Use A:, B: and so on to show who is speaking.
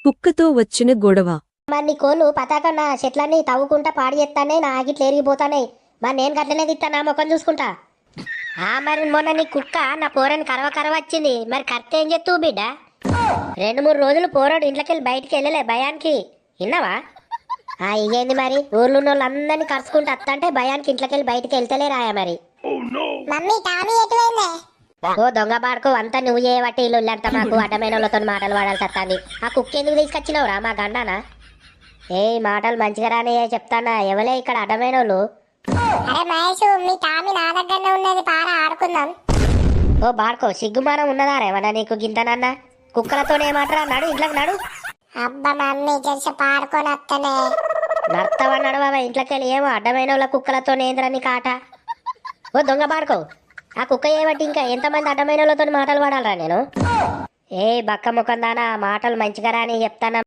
A: కుక్కతో వచ్చిన గొడవ.
B: మరి నీ కోళ్ళు పతాకన్న చెట్లన్నీ తవ్వుకుంటా పాడి చేస్తానే నా ఆగిట్లు ఎరిగిపోతానే. మరి నేను గట్లనే తిట్టా నా ముఖం చూసుకుంటా. మరి మొన్న నీ కుక్క నా పోరని కరవ వచ్చింది. మరి కర్త ఏం చెప్తావు బిడ్డ? 2-3 రోజులు పోరాడు ఇంట్లోకెళ్ళి బయటికి వెళ్ళలే భయానికి. విన్నావా? ఇగేంది మరి ఊర్లో ఉన్న వాళ్ళందరినీ కరుచుకుంటూ అత్తంటే భయానికి ఇంట్లోకెళ్ళి బయటికి వెళ్తలే రాయా మరి. ఓ దొంగ బాడుకో అంతా నువ్వు చేయబట్టి ఇల్లు అంతా మాకు అడ్డమైన వాళ్ళతో మాటలు వాడాల్సి వస్తుంది. ఆ కుక్క ఎందుకు తీసుకొచ్చినావురా మా గండానా? మాటలు మంచిగా రానే చెప్తానా. ఎవలే ఇక్కడ అడ్డమైన వాళ్ళు? ఓ బాడుకో సిగ్గుమానం ఉన్నదా రేమన్నా నీకు గింతనన్నా? కుక్కలతోనే మాటరా నాడు ఇంట్లోకి నాడు. నర్తవన్నాడు బాబా ఇంట్లోకి వెళ్ళి. ఏమో అడ్డమైన వాళ్ళ కుక్కలతో ఏంద్రా నీ కాట? ఓ దొంగ బాడుకో ఆ కుక్క ఏమంటే ఇంకా ఎంతమంది అడ్డమైన వాళ్ళతో మాటలు వాడాలరా నేను? బక్క ముఖం దానా మాటలు మంచిగా రాని చెప్తానా.